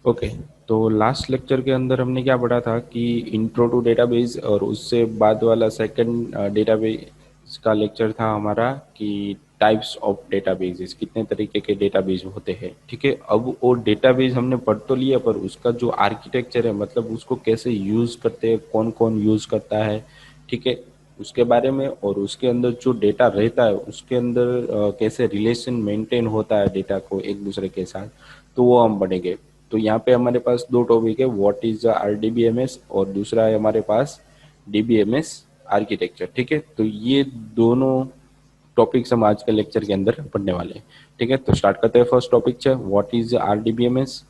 Okay. तो last lecture के अंदर हमने क्या पढ़ा था कि इंट्रो टू डेटाबेस, और उससे बाद वाला सेकंड डेटाबेस का लेक्चर था हमारा कि टाइप्स ऑफ डेटाबेसेस, कितने तरीके के डेटाबेस होते हैं। ठीक है, अब वो डेटाबेस हमने पढ़ तो लिया, पर उसका जो आर्किटेक्चर है, मतलब उसको कैसे यूज करते हैं, कौन कौन यूज करता है, ठीक है, उसके बारे में, और उसके अंदर जो डेटा रहता है उसके अंदर कैसे रिलेशन मेंटेन होता है डेटा को एक दूसरे के साथ, तो वो हम पढ़ेंगे। तो यहाँ पे हमारे पास दो टॉपिक है, व्हाट इज आरडीबीएमएस, और दूसरा है हमारे पास डीबीएमएस आर्किटेक्चर। ठीक है, तो ये दोनों टॉपिक्स हम आज के लेक्चर के अंदर पढ़ने वाले हैं। ठीक है, तो स्टार्ट करते हैं। फर्स्ट टॉपिक है व्हाट इज आरडीबीएमएस।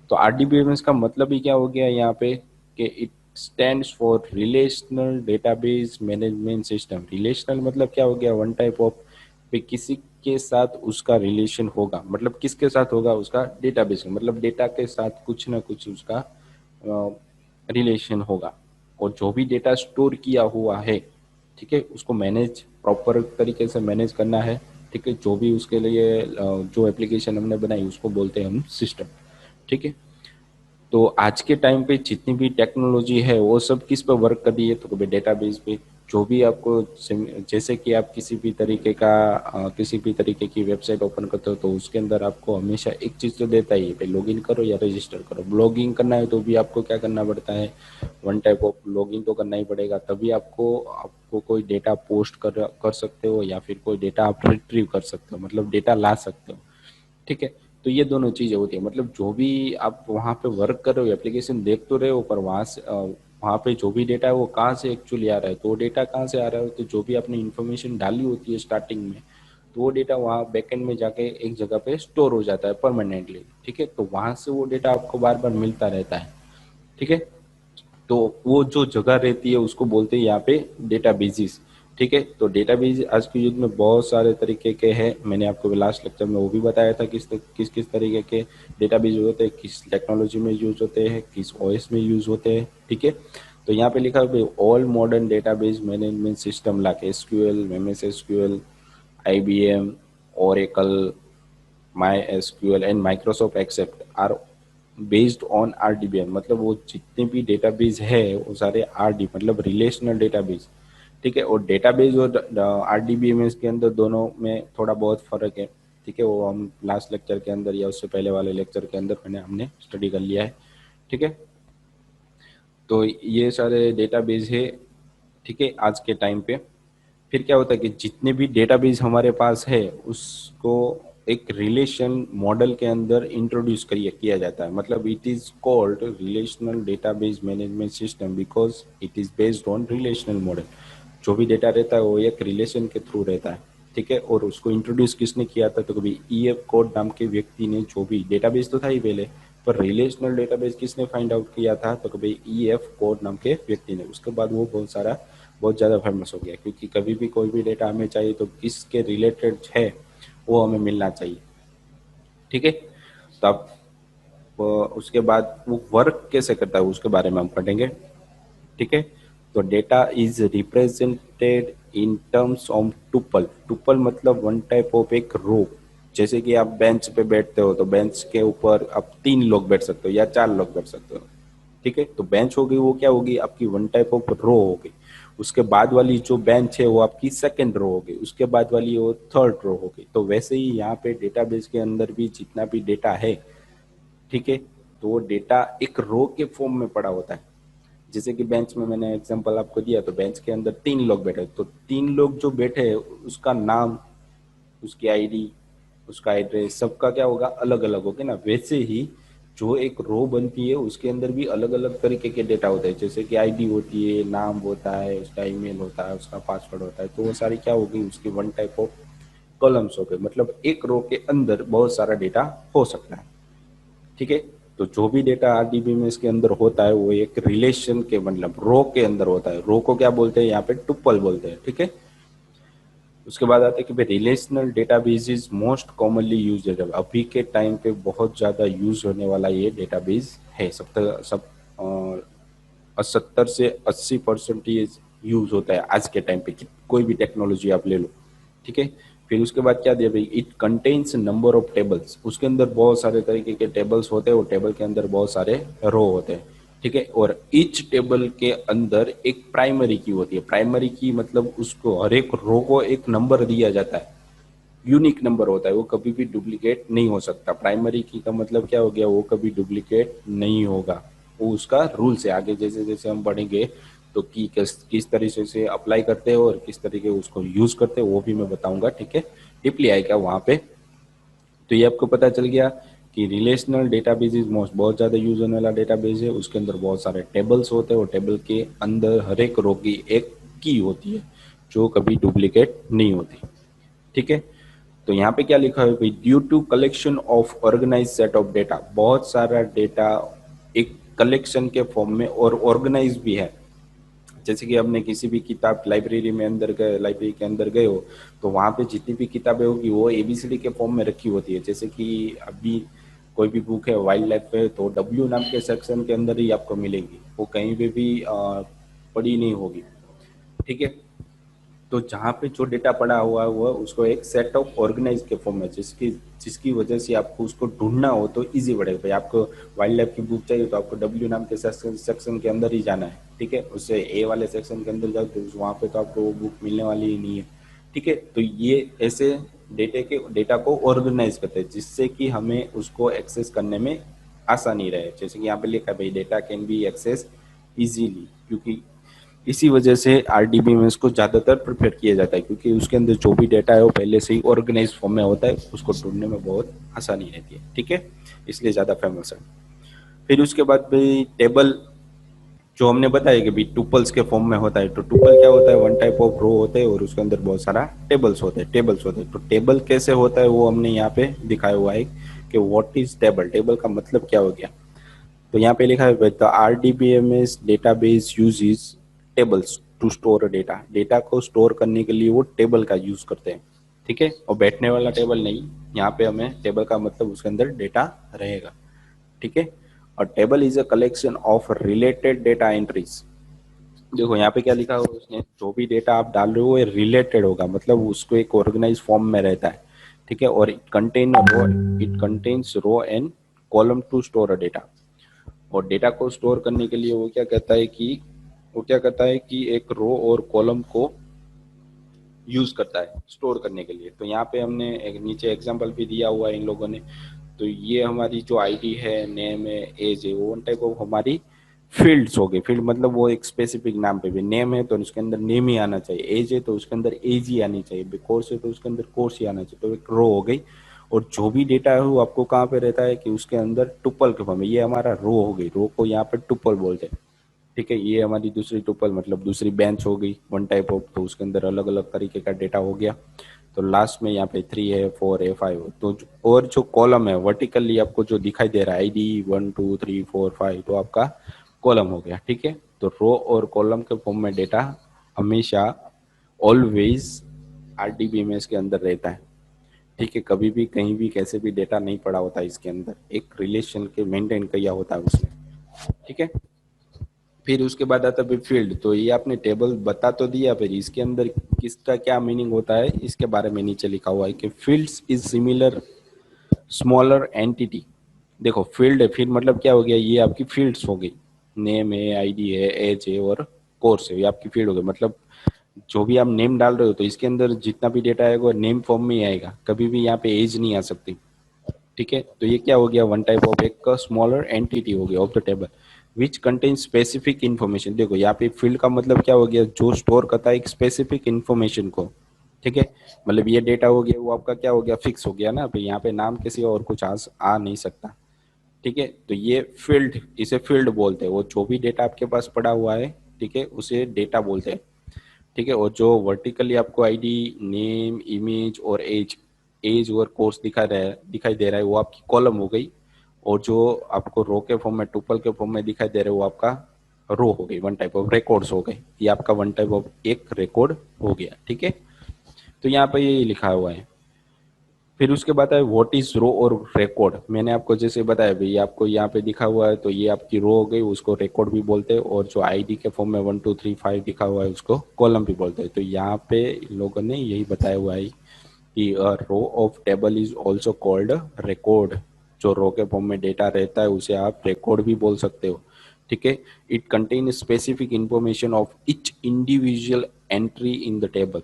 तो आरडीबीएमएस का मतलब ही क्या हो गया यहाँ पे कि it stands for relational database management system. Relational मतलब क्या हो गया, वन टाइप ऑफ, पे किसी के साथ उसका रिलेशन होगा, मतलब किसके साथ होगा, उसका डेटाबेस, मतलब डेटा के साथ कुछ ना कुछ उसका रिलेशन होगा। और जो भी डेटा स्टोर किया हुआ है, ठीक है, उसको मैनेज, प्रॉपर तरीके से मैनेज करना है। ठीक है, जो भी उसके लिए जो एप्लीकेशन हमने बनाई उसको बोलते हैं हम सिस्टम। ठीक है, तो आज के टाइम पे जितनी भी टेक्नोलॉजी है वो सब किस पे वर्क कर रही है, तो कभी डेटाबेस पे। जो भी आपको जैसे कि आप किसी भी तरीके का किसी भी तरीके की वेबसाइट ओपन करते हो, तो उसके अंदर आपको हमेशा एक चीज़ तो देता ही है, भाई लॉगिन करो या रजिस्टर करो। ब्लॉगिंग करना है तो भी आपको क्या करना पड़ता है, वन टाइप ऑफ लॉगिन तो करना ही पड़ेगा, तभी आपको आपको कोई डेटा पोस्ट कर सकते हो, या फिर कोई डेटा आप रिट्रीव कर सकते हो, मतलब डेटा ला सकते हो। ठीक है, तो ये दोनों चीजें होती है, मतलब जो भी आप वहाँ पे वर्क कर रहे हो, एप्लीकेशन देख तो रहे हो, पर वहाँ से वहाँ पे जो भी डेटा है वो कहाँ से एक्चुअली आ रहा है, तो वो डेटा कहाँ से आ रहा है, तो जो भी आपने इन्फॉर्मेशन डाली होती है स्टार्टिंग में, तो वो डेटा वहाँ बैकएंड में जाके एक जगह पे स्टोर हो जाता है परमानेंटली। ठीक है, तो वहाँ से वो डेटा आपको बार बार मिलता रहता है। ठीक है, तो वो जो जगह रहती है उसको बोलते हैं यहाँ पे डेटाबेसिस। ठीक है, तो डेटाबेस आज के युग में बहुत सारे तरीके के हैं, मैंने आपको लास्ट लेक्चर में वो भी बताया था किस किस किस तरीके के डेटाबेस होते हैं, किस टेक्नोलॉजी में यूज होते हैं, किस ओएस में यूज होते हैं। ठीक है, तो यहाँ पे लिखा है all modern database management system like SQL, MS SQL, IBM, Oracle, MySQL and Microsoft except are based on RDBM. मतलब वो जितने भी डेटाबेस है वो सारे आरडी, मतलब रिलेशनल डेटाबेस। ठीक है, और डेटाबेस और आरडीबीएमएस के अंदर दोनों में थोड़ा बहुत फर्क है। ठीक है, वो हम लास्ट लेक्चर के अंदर या उससे पहले वाले लेक्चर के अंदर हमने स्टडी कर लिया है। ठीक है, तो ये सारे डेटाबेस है। ठीक है, आज के टाइम पे फिर क्या होता है कि जितने भी डेटाबेस हमारे पास है उसको एक रिलेशन मॉडल के अंदर इंट्रोड्यूस करिए किया जाता है, मतलब it is called relational database management system because it is based on relational model. जो भी डेटा रहता है वो एक रिलेशन के थ्रू रहता है। ठीक है, और उसको इंट्रोड्यूस किसने किया था, तो कभी ईएफ कोड नाम के व्यक्ति ने, जो भी डेटाबेस तो था ही पहले, पर रिलेशनल डेटाबेस किसने फाइंड आउट किया था, तो कभी ईएफ कोड नाम के व्यक्ति ने। उसके बाद वो बहुत ज़्यादा फेमस हो गया, क्योंकि कभी भी कोई भी डेटा हमें चाहिए तो किसके रिलेटेड है वो हमें मिलना चाहिए। ठीक है, तो अब उसके बाद वो वर्क कैसे करता है उसके बारे में हम पढ़ेंगे। ठीक है, तो data is represented in terms of tuple. Tuple मतलब वन टाइप ऑफ एक रो। जैसे कि आप बेंच पे बैठते हो तो बेंच के ऊपर आप 3 लोग बैठ सकते हो या 4 लोग बैठ सकते हो। ठीक है, तो बेंच होगी वो क्या होगी, आपकी वन टाइप ऑफ रो होगी। उसके बाद वाली जो बेंच है वो आपकी सेकंड रो होगी, उसके बाद वाली वो थर्ड रो होगी। तो वैसे ही यहाँ पे डेटाबेस के अंदर भी जितना भी डेटा है, ठीक है, तो वो डेटा एक रो के फॉर्म में पड़ा होता है। जैसे कि बेंच में मैंने एग्जांपल आपको दिया, तो बेंच के अंदर 3 लोग बैठे, तो 3 लोग जो बैठे हैं उसका नाम, उसकी आईडी, उसका एड्रेस, सबका क्या होगा, अलग अलग होगा ना। वैसे ही जो एक रो बनती है उसके अंदर भी अलग अलग तरीके के डेटा होते हैं, जैसे कि आईडी होती है, नाम होता है, उसका ईमेल होता है, उसका पासवर्ड होता है, तो वो सारी क्या होगी, उसकी वन टाइप ऑफ कॉलम्स हो गए। मतलब एक रो के अंदर बहुत सारा डेटा हो सकता है। ठीक है, तो जो भी डेटा आरडीबी में इसके अंदर होता है वो एक रिलेशन के, मतलब रो के अंदर होता है। रो को क्या बोलते हैं, यहाँ पे टुपल बोलते हैं। ठीक है, उसके बाद आता है कि भाई relational database is most commonly use. अभी के टाइम पे बहुत ज़्यादा यूज होने वाला ये डेटाबेस है। सब 70 से 80% ये यूज होता है आज के टाइम पे, कोई भी टेक्नोलॉजी आप ले लो। ठीक है, फिर उसके बाद क्या दिया भाई, it contains number of tables, उसके अंदर बहुत सारे तरीके के टेबल्स होते हैं, और टेबल के अंदर बहुत सारे रो होते हैं, ठीक है। और ईच टेबल के अंदर एक प्राइमरी की होती है। प्राइमरी की मतलब उसको हर एक रो को एक नंबर दिया जाता है, यूनिक नंबर होता है, वो कभी भी डुप्लीकेट नहीं हो सकता। प्राइमरी की का मतलब क्या हो गया, वो कभी डुप्लीकेट नहीं होगा, वो उसका रूल्स है। आगे जैसे जैसे हम पढ़ेंगे तो की किस तरीके से अप्लाई करते हैं और किस तरीके उसको यूज करते हैं वो भी मैं बताऊंगा, ठीक है। डीपली आएगा वहां पे। तो ये आपको पता चल गया कि रिलेशनल डेटाबेस इज मोस्ट बहुत ज़्यादा यूज होने वाला डेटाबेस है। उसके अंदर बहुत सारे टेबल्स होते हैं और टेबल के अंदर हर एक रो की एक की होती है जो कभी डुप्लीकेट नहीं होती, ठीक है। तो यहाँ पे क्या लिखा है भाई, due to collection of organise set of data, बहुत सारा डेटा एक कलेक्शन के फॉर्म में और ऑर्गेनाइज भी है। जैसे कि हमने किसी भी किताब लाइब्रेरी में अंदर गए, लाइब्रेरी के अंदर गए हो तो वहाँ पे जितनी भी किताबें होगी वो एबीसीडी के फॉर्म में रखी होती है। जैसे कि अभी कोई भी बुक है वाइल्ड लाइफ पे तो डब्ल्यू नाम के सेक्शन के अंदर ही आपको मिलेगी, वो कहीं पे भी पड़ी नहीं होगी, ठीक है। तो जहाँ पे जो डेटा पड़ा हुआ है वो उसको एक सेट ऑफ ऑर्गेनाइज के फॉर्म में, जिसकी जिसकी वजह से आपको उसको ढूंढना हो तो इजी पड़ेगा। भाई आपको वाइल्ड लाइफ की बुक चाहिए तो आपको डब्ल्यू नाम के सेक्शन के अंदर ही जाना है, ठीक है। उससे ए वाले सेक्शन के अंदर जाओ तो वहाँ पे तो आपको वो बुक मिलने वाली ही नहीं है, ठीक है। तो ये ऐसे डेटा को ऑर्गेनाइज करते हैं जिससे कि हमें उसको एक्सेस करने में आसानी रहे। जैसे कि यहाँ पे लिखा है भाई, data can be access easily, क्योंकि इसी वजह से आरडीबी में इसको ज़्यादातर प्रेफर किया जाता है, क्योंकि उसके अंदर जो भी डेटा है वो पहले से ही ऑर्गेनाइज फॉर्म में होता है, उसको ढूंढने में बहुत आसानी रहती है, ठीक है। इसलिए ज़्यादा फेमस है। फिर उसके बाद भाई टेबल, जो हमने बताया कि भाई टुपल्स के फॉर्म में होता है। तो टुपल क्या होता है, वन टाइप ऑफ रो होते हैं और उसके अंदर बहुत सारा टेबल्स होते हैं। तो टेबल कैसे होता है वो हमने यहाँ पे दिखाया हुआ है कि व्हाट इज टेबल, टेबल का मतलब क्या हो गया। तो यहाँ पे लिखा है the RDBMS database uses tables two store data, data को स्टोर करने के लिए वो टेबल का यूज करते हैं, ठीक है। और बैठने वाला टेबल नहीं, यहाँ पे हमें टेबल का मतलब उसके अंदर डेटा रहेगा, ठीक है। और table is a collection of related data entries. देखो यहाँ पे क्या लिखा हुआ है उसने, जो भी डेटा आप डाल रहे हो वो रिलेटेड होगा, मतलब उसको एक ऑर्गेनाइज फॉर्म में रहता है, ठीक है। और it contains row and column to store a data. और डेटा को स्टोर करने के लिए वो क्या करता है कि एक रो और कॉलम को यूज करता है स्टोर करने के लिए। तो यहाँ पे हमने एक नीचे एग्जांपल भी दिया हुआ है इन लोगों ने। तो ये हमारी जो आईडी है, नेम है, एज है, वो वन टाइप ऑफ हमारी फील्ड्स हो गई। फील्ड मतलब वो एक स्पेसिफिक नाम पे भी, नेम है तो उसके अंदर नेम ही आना चाहिए, एज है तो उसके अंदर एज ही आनी चाहिए, कोर्स है तो उसके अंदर कोर्स ही आना चाहिए। तो एक रो हो गई। और जो भी डेटा है वो आपको कहाँ पे रहता है कि उसके अंदर टुपल के फॉर्म में, ये हमारा रो हो गई, रो को यहाँ पे टुपल बोलते हैं, ठीक है। ये हमारी दूसरी टुपल मतलब दूसरी बेंच हो गई, वन टाइप ऑफ, तो उसके अंदर अलग अलग तरीके का डेटा हो गया। तो लास्ट में यहाँ पे 3 है, 4 है, 5 है। तो और जो कॉलम है वर्टिकली आपको जो दिखाई दे रहा है आईडी 1 2 3 4 5, तो आपका कॉलम हो गया, ठीक है। तो रो और कॉलम के फॉर्म में डेटा हमेशा ऑलवेज आरडीबीएमएस के अंदर रहता है, ठीक है। कभी भी कहीं भी कैसे भी डेटा नहीं पड़ा होता इसके अंदर, एक रिलेशन के मेंटेन किया होता है उसने, ठीक है। फिर उसके बाद आता है फील्ड। तो ये आपने टेबल बता तो दिया, फिर इसके अंदर किसका क्या मीनिंग होता है इसके बारे में नीचे लिखा हुआ है कि fields is similar smaller entity. देखो फील्ड है, फिर मतलब क्या हो गया, ये आपकी फील्ड्स हो गई, नेम है, आईडी है, एज है और कोर्स है, ये आपकी फील्ड हो गई। मतलब जो भी आप नेम डाल रहे हो तो इसके अंदर जितना भी डेटा आएगा वो नेम फॉर्म में ही आएगा, कभी भी यहाँ पे एज नहीं आ सकती, ठीक है। तो ये क्या हो गया, वन टाइप ऑफ एक स्मॉलर एंटिटी हो गया of the table which contain specific information. देखो यहाँ पे फील्ड का मतलब क्या हो गया, जो स्टोर करता है एक स्पेसिफिक इन्फॉर्मेशन को, ठीक है। मतलब ये डेटा हो गया वो आपका क्या हो गया, फिक्स हो गया ना भाई, यहाँ पे नाम किसी और कुछ आ नहीं सकता, ठीक है। तो ये फील्ड, इसे फील्ड बोलते हैं, वो जो भी डेटा आपके पास पड़ा हुआ है, ठीक है, उसे डेटा बोलते हैं, ठीक है। और जो वर्टिकली आपको आईडी, नेम, इमेज और एज, एज और कोर्स दिखाई दे रहा है वो आपकी कॉलम हो गई। और जो आपको रो के फॉर्म में, टुपल के फॉर्म में दिखाई दे रहा है वो आपका रो हो गई, वन टाइप ऑफ रिकॉर्ड्स हो गए, ये आपका वन टाइप ऑफ एक रिकॉर्ड हो गया, ठीक है। तो यहाँ पे ये लिखा हुआ है। फिर उसके बाद है व्हाट इज रो और रिकॉर्ड। मैंने आपको जैसे बताया भाई, आपको यहाँ पे दिखा हुआ है तो ये आपकी रो हो गई, उसको रिकॉर्ड भी बोलते हैं। और जो आईडी के फॉर्म में 1 2 3 5 लिखा हुआ है उसको कॉलम भी बोलते हैं। तो यहाँ पे लोगों ने यही बताया हुआ है कि row of table is also called record. जो रो के फॉर्म में डेटा रहता है उसे आप रिकॉर्ड भी बोल सकते हो। ठीक है। It contain specific information of each individual entry in the table.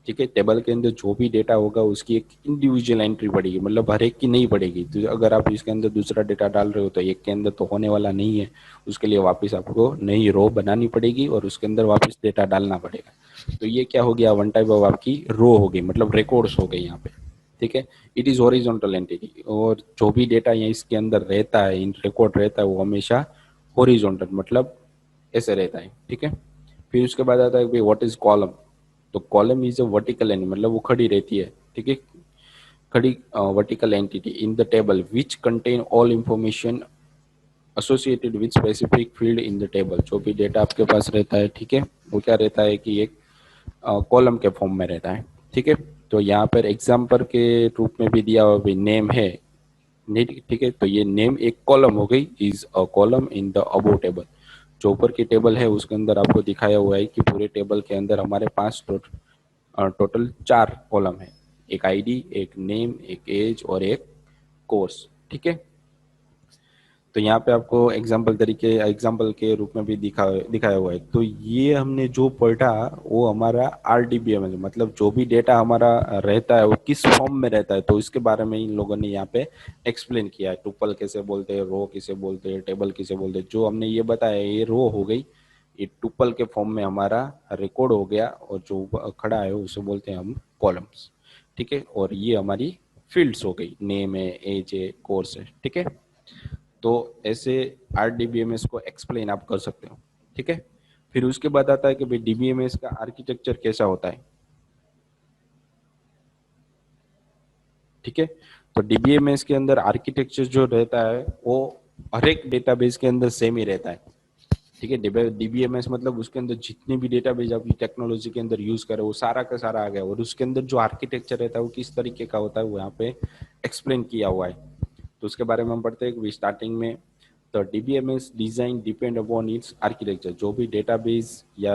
ठीक है। टेबल के अंदर जो भी डेटा होगा उसकी एक इंडिविजुअल एंट्री पड़ेगी, मतलब हर एक की नहीं पड़ेगी। तो अगर आप इसके अंदर दूसरा डेटा डाल रहे हो तो एक के अंदर तो होने वाला नहीं है, उसके लिए वापस आपको नई रो बनानी पड़ेगी और उसके अंदर वापस डेटा डालना पड़ेगा। तो ये क्या हो गया, वन टाइप ऑफ आपकी रो हो गई, मतलब रिकॉर्ड्स हो गए यहाँ पे। ठीक है। इट इज हॉरिजॉन्टल एंटिटी, और जो भी डेटा यहाँ इसके अंदर रहता है, इन रिकॉर्ड रहता है, वो हमेशा हॉरिजॉन्टल मतलब ऐसे रहता है। ठीक है। फिर उसके बाद आता है भाई व्हाट इज कॉलम। तो column is a vertical and, मतलब वो खड़ी रहती है। ठीक है। खड़ी vertical entity in the table which contain all information associated with specific field in the table. जो भी डेटा आपके पास रहता है, ठीक है, वो क्या रहता है कि एक कॉलम के फॉर्म में रहता है। ठीक है। तो यहाँ पर एग्जाम्पल के रूप में भी दिया हुआ भी नेम है। ठीक है। तो ये नेम एक कॉलम हो गई, is a column in the above table. जो ऊपर की टेबल है उसके अंदर आपको दिखाया हुआ है कि पूरे टेबल के अंदर हमारे पास टोटल 4 कॉलम है। एक आईडी, एक नेम, एक एज और एक कोर्स। ठीक है। तो यहाँ पे आपको एग्जाम्पल के रूप में भी दिखाया हुआ है। तो ये हमने जो पढ़ा वो हमारा आरडीबीएम है, मतलब जो भी डेटा हमारा रहता है वो किस फॉर्म में रहता है, तो इसके बारे में इन लोगों ने यहाँ पे एक्सप्लेन किया है। टुपल कैसे बोलते हैं, रो किसे बोलते हैं, टेबल किसे बोलते हैं। जो हमने ये बताया ये रो हो गई, ये टुपल के फॉर्म में हमारा रिकॉर्ड हो गया, और जो खड़ा है उसे बोलते हैं हम कॉलम्स। ठीक है। और ये हमारी फील्ड्स हो गई, नेम है, एज है, कोर्स है। ठीक है। तो ऐसे आरडीबीएमएस को एक्सप्लेन आप कर सकते हो। ठीक है। फिर उसके बाद आता है कि भाई डीबीएमएस का आर्किटेक्चर कैसा होता है। ठीक है। तो डीबीएमएस के अंदर आर्किटेक्चर जो रहता है वो हर एक डेटाबेस के अंदर सेम ही रहता है। ठीक है। डीबीएमएस मतलब उसके अंदर जितने भी डेटाबेस आपकी टेक्नोलॉजी के अंदर यूज करे वो सारा का सारा आ गया, और उसके अंदर जो आर्किटेक्चर रहता है वो किस तरीके का होता है वो यहाँ पे एक्सप्लेन किया हुआ है। तो उसके बारे में हम पढ़ते हैं कि स्टार्टिंग में the DBMS design depend upon its architecture. जो भी डेटाबेस या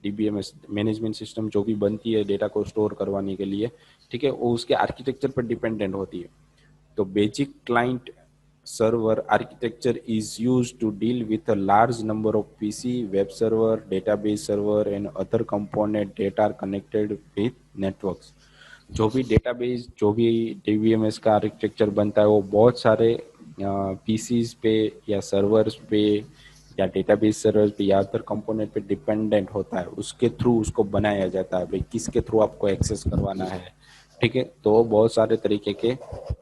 डीबीएमएस मैनेजमेंट सिस्टम जो भी बनती है डेटा को स्टोर करवाने के लिए, ठीक है, वो उसके आर्किटेक्चर पर डिपेंडेंट होती है। तो basic client server architecture is used to deal with a large number of PC, web server, database server and other component that are connected with networks। जो भी डेटाबेस, जो भी डीबीएमएस का आर्किटेक्चर बनता है वो बहुत सारे पीसीज पे या सर्वर्स पे या डेटाबेस सर्वर्स पे या अदर कंपोनेंट पे डिपेंडेंट होता है। उसके थ्रू उसको बनाया जाता है, भाई किसके थ्रू आपको एक्सेस करवाना है। ठीक है। तो बहुत सारे तरीके के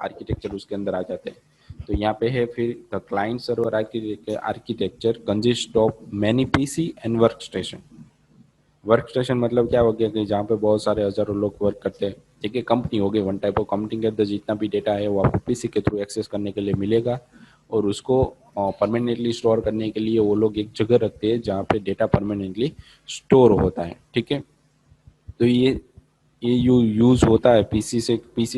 आर्किटेक्चर उसके अंदर आ जाते हैं। तो यहाँ पे है फिर the client server architecture consist of many PC and work station. Work station मतलब क्या हो गया कि जहाँ पे बहुत सारे हजारों लोग वर्क करते हैं। ठीक है। कंपनी हो गई, वन टाइप ऑफ कंपनी के अंदर जितना भी डेटा है वो आपको पीसी के थ्रू एक्सेस करने के लिए मिलेगा, और उसको परमानेंटली स्टोर करने के लिए वो लोग एक जगह रखते हैं जहाँ पे डेटा परमानेंटली स्टोर होता है। ठीक है। तो ये यूज होता है पीसी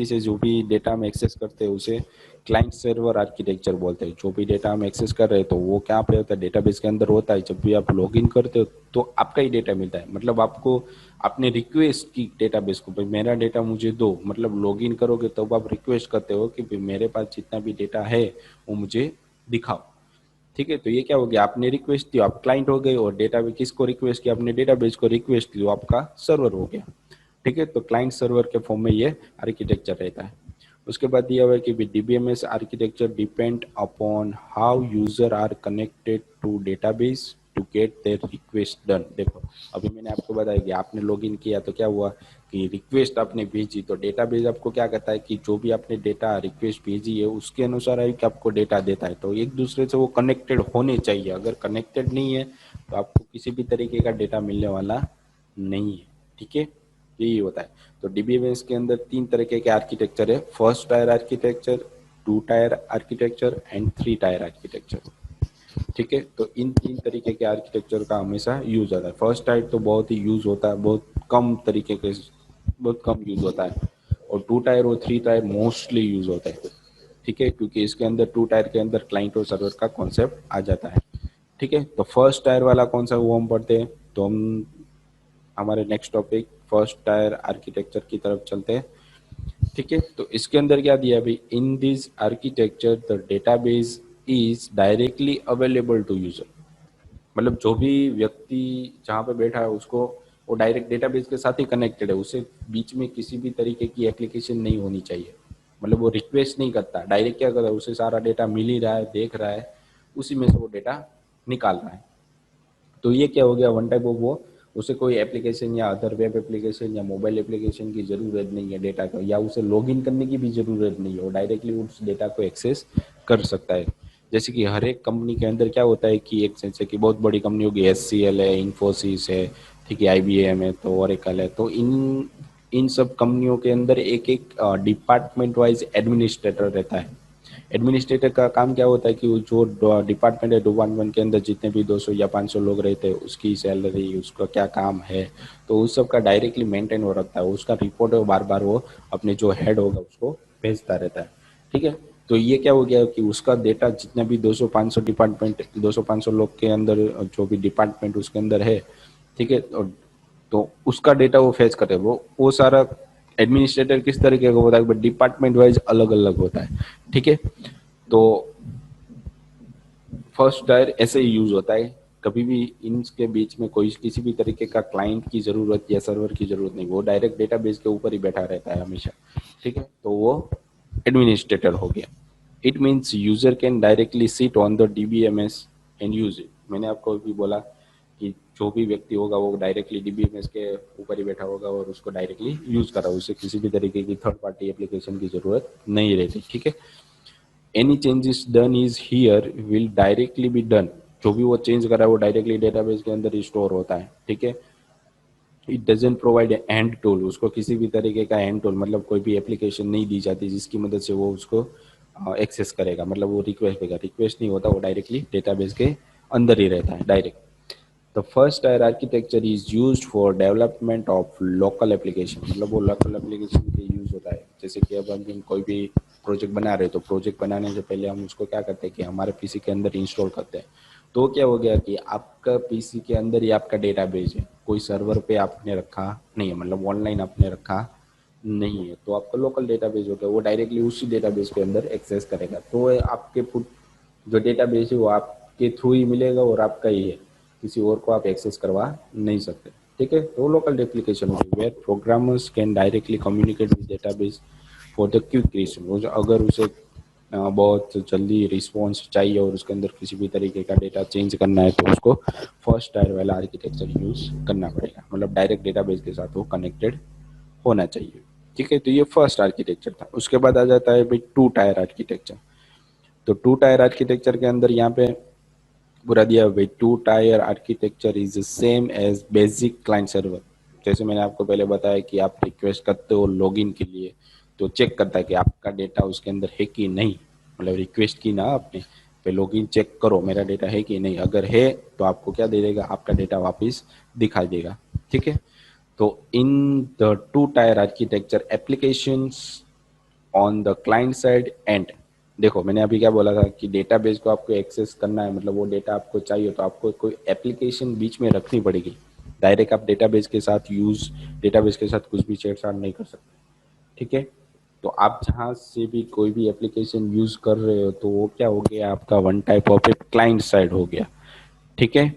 से जो भी डेटा हम एक्सेस करते हैं उसे क्लाइंट सर्वर आर्किटेक्चर बोलते हैं। जो भी डेटा हम एक्सेस कर रहे हैं तो वो क्या पे होता है, डेटाबेस के अंदर होता है। जब भी आप लॉगिन करते हो तो आपका ही डेटा मिलता है, मतलब आपको अपने रिक्वेस्ट की डेटाबेस को भाई मेरा डेटा मुझे दो, मतलब लॉगिन करोगे तब तो आप रिक्वेस्ट करते हो कि भाई मेरे पास जितना भी डेटा है वो मुझे दिखाओ। ठीक है। तो ये क्या हो गया, आपने रिक्वेस्ट दी, आप क्लाइंट हो गए, और डेटा किसको रिक्वेस्ट किया, अपने डेटाबेस को रिक्वेस्ट दी, आपका सर्वर हो गया। ठीक है। तो क्लाइंट सर्वर के फॉर्म में ये आर्किटेक्चर रहता है। उसके बाद दिया हुआ है कि DBMS architecture depend upon how user are connected to database to get their request done. देखो अभी मैंने आपको बताया कि आपने लॉगिन किया तो क्या हुआ कि रिक्वेस्ट आपने भेजी, तो डेटाबेस आपको क्या कहता है कि जो भी आपने डेटा रिक्वेस्ट भेजी है उसके अनुसार है कि आपको डेटा देता है। तो एक दूसरे से वो कनेक्टेड होने चाहिए, अगर कनेक्टेड नहीं है तो आपको किसी भी तरीके का डेटा मिलने वाला नहीं है। ठीक है। यही होता है। तो डीबीएमएस के अंदर 3 तरीके के आर्किटेक्चर है, first tier architecture, 2 tier architecture and 3 tier architecture. ठीक है। तो इन 3 तरीके के आर्किटेक्चर का हमेशा यूज होता है। फर्स्ट टायर तो बहुत ही यूज होता है, बहुत कम यूज होता है, और 2 टायर और 3 टायर मोस्टली यूज होता है। ठीक है। क्योंकि इसके अंदर 2 टायर के अंदर क्लाइंट और सर्वर का कॉन्सेप्ट आ जाता है। ठीक है। तो फर्स्ट टायर वाला कौन सा वो हम पढ़ते हैं, तो हम हमारे next topic first tier architecture की तरफ चलते हैं। ठीक है, तो इसके अंदर क्या दिया भाई, in this architecture the database is directly available to user. मतलब जो भी व्यक्ति जहाँ पे बैठा है उसको वो डायरेक्ट डेटाबेस के साथ ही कनेक्टेड है, उसे बीच में किसी भी तरीके की एप्लीकेशन नहीं होनी चाहिए। मतलब वो रिक्वेस्ट नहीं करता, डायरेक्ट क्या करता है, उसे सारा डेटा मिल ही रहा है, देख रहा है, उसी में से वो डेटा निकाल रहा है। तो ये क्या हो गया, वन टाइप ऑफ वो, उसे कोई एप्लीकेशन या अदर वेब एप्लीकेशन या मोबाइल एप्लीकेशन की ज़रूरत नहीं है डेटा का, या उसे लॉगिन करने की भी ज़रूरत नहीं है, वो डायरेक्टली उस डेटा को एक्सेस कर सकता है। जैसे कि हर एक कंपनी के अंदर क्या होता है कि एक जैसे कि बहुत बड़ी कंपनी होगी, HCL है, इन्फोसिस है, ठीक है, IBM है, तो ओरेकल है, तो इन सब कंपनियों के अंदर एक एक डिपार्टमेंट वाइज एडमिनिस्ट्रेटर रहता है। एडमिनिस्ट्रेटर का काम क्या होता है कि वो जो डिपार्टमेंट है, डिपार्टमेंट के अंदर जितने भी 200 या 500 लोग रहते हैं, उसकी सैलरी, उसका क्या काम है, तो उस सब का डायरेक्टली मेंटेन हो रखता है, उसका रिपोर्ट बार बार वो अपने जो हेड होगा उसको भेजता रहता है। ठीक है, तो ये क्या हो गया कि उसका डेटा जितना भी 200-500 डिपार्टमेंट, 200-500 लोग के अंदर जो भी डिपार्टमेंट उसके अंदर है, ठीक है, तो उसका डेटा वो फेच करे, वो सारा एडमिनिस्ट्रेटर किस तरीके का होता है, बट डिपार्टमेंट वाइज अलग अलग होता है। ठीक है, तो फर्स्ट टायर ऐसे ही यूज होता है, कभी भी इनके बीच में कोई किसी भी तरीके का क्लाइंट की जरूरत या सर्वर की जरूरत नहीं, वो डायरेक्ट डेटाबेस के ऊपर ही बैठा रहता है हमेशा। ठीक है, तो वो एडमिनिस्ट्रेटर हो गया। It means user can directly sit on the DBMS and use it. मैंने आपको भी बोला कि जो भी व्यक्ति होगा वो डायरेक्टली DBMS के ऊपर ही बैठा होगा और उसको डायरेक्टली यूज करा, उसे किसी भी तरीके की थर्ड पार्टी एप्लीकेशन की जरूरत नहीं रहती। ठीक है, any changes done is here will directly be done. जो भी वो चेंज करा है वो डायरेक्टली डेटाबेस के अंदर स्टोर होता है। ठीक है, it doesn't provide and tool, उसको किसी भी तरीके का एंड टूल मतलब कोई भी एप्लीकेशन नहीं दी जाती जिसकी मदद से वो उसको एक्सेस करेगा, मतलब वो रिक्वेस्ट देगा, रिक्वेस्ट नहीं होता, वो डायरेक्टली डेटाबेस के अंदर ही रहता है direct. The first tier architecture is used for development of local application, मतलब वो लोकल एप्लीकेशन के यूज होता है। जैसे कि अब हम कोई भी प्रोजेक्ट बना रहे हैं, तो प्रोजेक्ट बनाने से पहले हम उसको क्या करते हैं कि हमारे पीसी के अंदर इंस्टॉल करते हैं। तो क्या हो गया कि आपका पीसी के अंदर ही आपका डेटाबेस है, कोई सर्वर पे आपने रखा नहीं है, मतलब ऑनलाइन आपने रखा नहीं है, तो आपका लोकल डेटाबेस हो गया, वो डायरेक्टली उसी डेटाबेस के अंदर एक्सेस करेगा। तो आपके जो डेटाबेस है वो आपके थ्रू ही मिलेगा और आपका ही है, किसी और को आप एक्सेस करवा नहीं सकते। ठीक है, तो लोकल एप्लीकेशन होगी where programmers can directly communicate with database for the quick creation. अगर उसे बहुत जल्दी रिस्पॉन्स चाहिए और उसके अंदर किसी भी तरीके का डेटा चेंज करना है, तो उसको फर्स्ट टायर वाला आर्किटेक्चर यूज करना पड़ेगा, मतलब डायरेक्ट डेटाबेस के साथ वो कनेक्टेड होना चाहिए। ठीक है, तो ये फर्स्ट आर्किटेक्चर था। उसके बाद आ जाता है भाई टू टायर आर्किटेक्चर। तो टू टायर आर्किटेक्चर के अंदर यहाँ पे पूरा दिया हुआ, two tier architecture is same as basic client server. जैसे मैंने आपको पहले बताया कि आप रिक्वेस्ट करते हो लॉगिन के लिए, तो चेक करता है कि आपका डेटा उसके अंदर है कि नहीं, मतलब रिक्वेस्ट की ना आपने, पे लॉगिन चेक करो मेरा डेटा है कि नहीं, अगर है तो आपको क्या दे देगा, आपका डेटा वापस दिखा देगा। ठीक है, तो in the two tier architecture applications on the client side and, देखो मैंने अभी क्या बोला था कि डेटाबेस को आपको एक्सेस करना है, मतलब वो डेटा आपको चाहिए, तो आपको कोई एप्लीकेशन बीच में रखनी पड़ेगी। डायरेक्ट आप डेटाबेस के साथ कुछ भी छेड़छाड़ नहीं कर सकते। ठीक है, तो आप जहाँ से भी कोई भी एप्लीकेशन यूज कर रहे हो, तो वो क्या हो गया, आपका one type of a client side हो गया। ठीक है,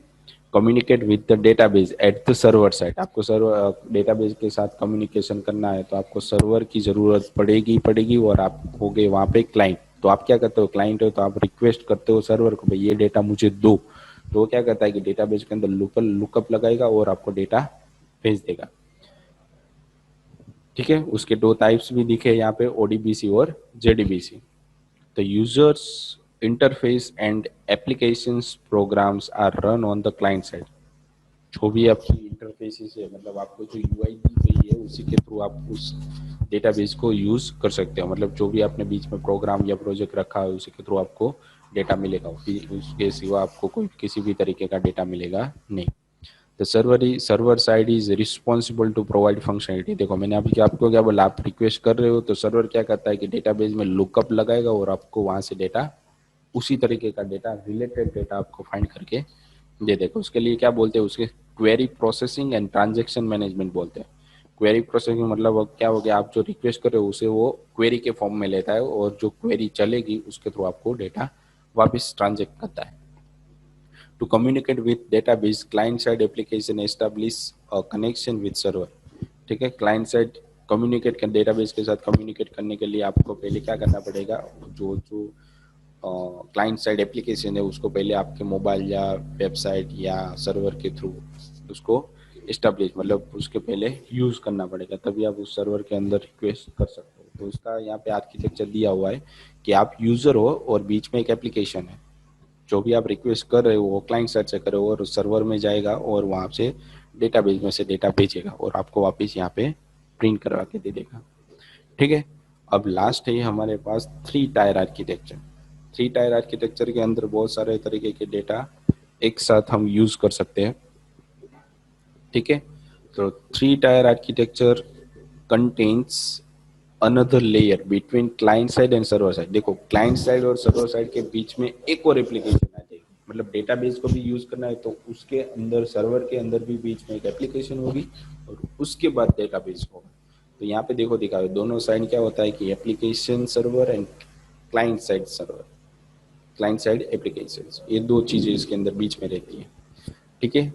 communicate with the database at the server side, आपको सर्वर डेटाबेस के साथ कम्युनिकेशन करना है तो आपको सर्वर की जरूरत पड़ेगी और आप हो गए वहाँ पे क्लाइंट। तो आप क्या करते हो, क्लाइंट हो तो आप रिक्वेस्ट करते हो सर्वर को, भाई ये डेटा मुझे दो, तो वो क्या करता है कि डेटाबेस के अंदर लुकअप लगाएगा और आपको डेटा भेज देगा। ठीक है, उसके दो टाइप्स भी दिखे यहाँ पे, ODBC और JDBC। The user's interface and applications programs are run on the client side। जो भी आपकी इंटरफेसेस है, मतलब आपको जो UI दी गई है उसी के थ्रू आप उस डेटाबेस को यूज कर सकते हो, मतलब जो भी आपने बीच में प्रोग्राम या प्रोजेक्ट रखा है उसी के थ्रू आपको डेटा मिलेगा, उसके सिवा आपको कोई किसी भी तरीके का डेटा मिलेगा नहीं। The server side is responsible to provide functionality. देखो मैंने अभी आपको क्या बोला, आप रिक्वेस्ट कर रहे हो तो सर्वर क्या करता है कि डेटाबेस में लुकअप लगाएगा और आपको वहां से डेटा, उसी तरीके का डेटा, रिलेटेड डेटा आपको फाइंड करके दे देगा। उसके लिए क्या बोलते हैं, उसके query processing and transaction management बोलते हैं। क्वेरी प्रोसेसिंग मतलब अब क्या हो गया, आप जो रिक्वेस्ट कर रहे हो उसे वो क्वेरी के फॉर्म में लेता है और जो क्वेरी चलेगी उसके थ्रू आपको डेटा वापस ट्रांजेक्ट करता है। To communicate with database, client side application establish a connection with server. ठीक है, क्लाइंट साइड कम्युनिकेट कर डेटाबेस के साथ कम्युनिकेट करने के लिए आपको पहले क्या करना पड़ेगा, जो जो क्लाइंट साइड एप्लीकेशन है उसको पहले आपके मोबाइल या वेबसाइट या सर्वर के थ्रू उसको इस्टेब्लिश मतलब उसके पहले यूज़ करना पड़ेगा, तभी आप उस सर्वर के अंदर रिक्वेस्ट कर सकते हो। तो उसका यहाँ पे आर्किटेक्चर दिया हुआ है कि आप यूज़र हो और बीच में एक एप्लीकेशन है, जो भी आप रिक्वेस्ट कर रहे हो वो क्लाइंट साइड से कर रहे हो और सर्वर में जाएगा और वहाँ से डेटाबेस में से डेटा भेजेगा और आपको वापस यहाँ पे प्रिंट करवा के दे देगा। ठीक है, अब लास्ट है हमारे पास 3 टायर आर्किटेक्चर। 3 टायर आर्किटेक्चर के अंदर बहुत सारे तरीके के डेटा एक साथ हम यूज़ कर सकते हैं। ठीक है, तो 3 tier architecture contains another layer between client side and server side. देखो, क्लाइंट साइड और सर्वर साइड के बीच में एक और एप्लीकेशन आ जाएगी, मतलब डेटाबेस को भी यूज करना है तो उसके अंदर सर्वर के अंदर भी बीच में एक एप्लीकेशन होगी और उसके बाद डेटाबेस होगा। तो यहाँ पे देखो दिखा है दोनों साइड क्या होता है कि application server and client side server, client side application, ये दो चीजें इसके अंदर बीच में रहती है। ठीक है,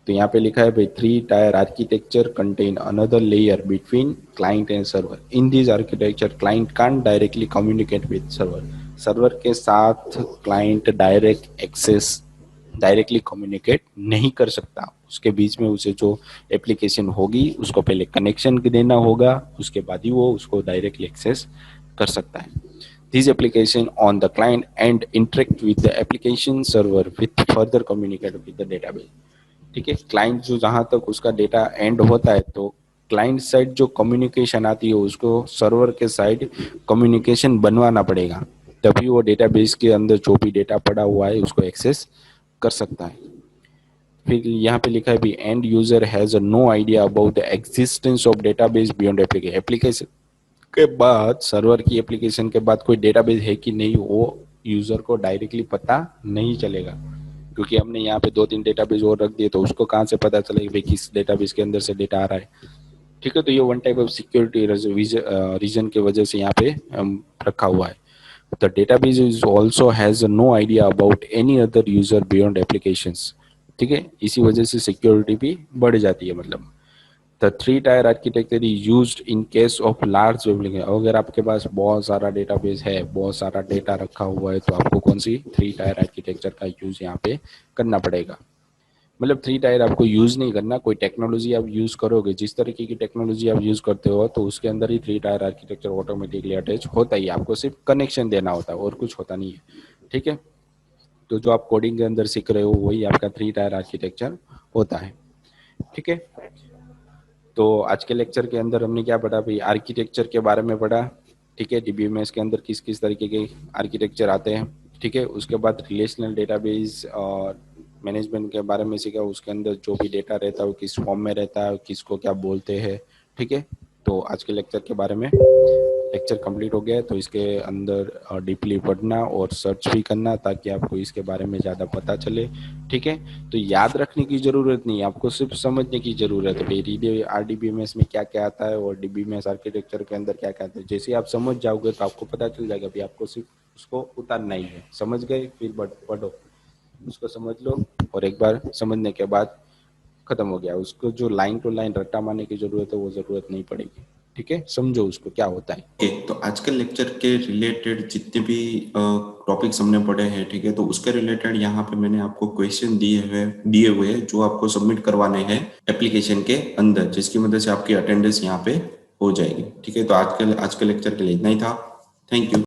तो यहाँ पे लिखा है भाई 3 tier architecture contain another layer between client and server. In this architecture client can't directly communicate with server. Server के साथ client direct access directly communicate नहीं कर सकता, उसके बीच में उसे जो एप्लीकेशन होगी उसको पहले कनेक्शन देना होगा, उसके बाद ही वो उसको डायरेक्टली एक्सेस कर सकता है। This application on the client and interact with the application server with further communicate with the database। ठीक है, क्लाइंट जो जहां तक उसका डेटा एंड होता है तो क्लाइंट साइड जो कम्युनिकेशन आती है उसको सर्वर के साइड कम्युनिकेशन बनवाना पड़ेगा, तभी वो डेटाबेस के अंदर जो भी डेटा पड़ा हुआ है उसको एक्सेस कर सकता है। फिर यहाँ पे लिखा है भी end user has no idea about the existence of database beyond application. Application के बाद सर्वर की एप्लीकेशन के बाद कोई डेटाबेस है कि नहीं वो यूजर को डायरेक्टली पता नहीं चलेगा, क्योंकि हमने यहाँ पे 2-3 डेटाबेस और रख दिए तो उसको कहाँ से पता चलेगा भाई किस डेटाबेस के अंदर से डेटा आ रहा है। ठीक है, तो ये one type of security reason की वजह से यहाँ पे रखा हुआ है। The database is also has no idea about any other user beyond applications. ठीक है, इसी वजह से सिक्योरिटी भी बढ़ जाती है। मतलब the 3 tier architecture is used in case of large application. अगर आपके पास बहुत सारा डेटाबेस है, बहुत सारा डेटा रखा हुआ है, तो आपको कौन सी 3 टायर आर्किटेक्चर का यूज यहाँ पे करना पड़ेगा। मतलब 3 टायर आपको यूज नहीं करना, कोई टेक्नोलॉजी आप यूज करोगे, जिस तरीके की टेक्नोलॉजी आप यूज करते हो तो उसके अंदर ही 3 टायर आर्किटेक्चर ऑटोमेटिकली अटैच होता ही, आपको सिर्फ कनेक्शन देना होता है और कुछ होता नहीं है। ठीक है, तो जो आप कोडिंग के अंदर सीख रहे हो वही आपका 3 टायर आर्किटेक्चर होता है। ठीक है, तो आज के लेक्चर के अंदर हमने क्या पढ़ा भाई, आर्किटेक्चर के बारे में पढ़ा। ठीक है, डीबीएमएस के अंदर किस किस तरीके के आर्किटेक्चर आते हैं। ठीक है, उसके बाद रिलेशनल डेटाबेस और मैनेजमेंट के बारे में सीखा, उसके अंदर जो भी डेटा रहता है वो किस फॉर्म में रहता है, किसको क्या बोलते हैं। ठीक है, तो आज के लेक्चर के बारे में लेक्चर कंप्लीट हो गया है, तो इसके अंदर डीपली पढ़ना और सर्च भी करना ताकि आपको इसके बारे में ज़्यादा पता चले। ठीक है, तो याद रखने की ज़रूरत नहीं, आपको सिर्फ समझने की ज़रूरत है भाई आरडीबीएमएस में क्या क्या आता है और डीबीएमएस आर्किटेक्चर के अंदर क्या क्या आता है। जैसे आप समझ जाओगे तो आपको पता चल जाएगा भाई, आपको सिर्फ उसको उतारना ही है। समझ गए, फिर पढ़ो, उसको समझ लो और एक बार समझने के बाद खत्म हो गया। उसको जो लाइन टू लाइन रट्टा मारने की जरूरत है वो जरूरत नहीं पड़ेगी। ठीक है, समझो उसको क्या होता है। तो आज के लेक्चर के रिलेटेड जितने भी टॉपिक्स हमने पढ़े हैं, ठीक है, तो उसके रिलेटेड यहाँ पे मैंने आपको क्वेश्चन दिए हुए हैं जो आपको सबमिट करवाने हैं एप्लीकेशन के अंदर, जिसकी मदद से आपकी अटेंडेंस यहाँ पे हो जाएगी। ठीक है, तो आज के लेक्चर के लिए इतना ही था। Thank you.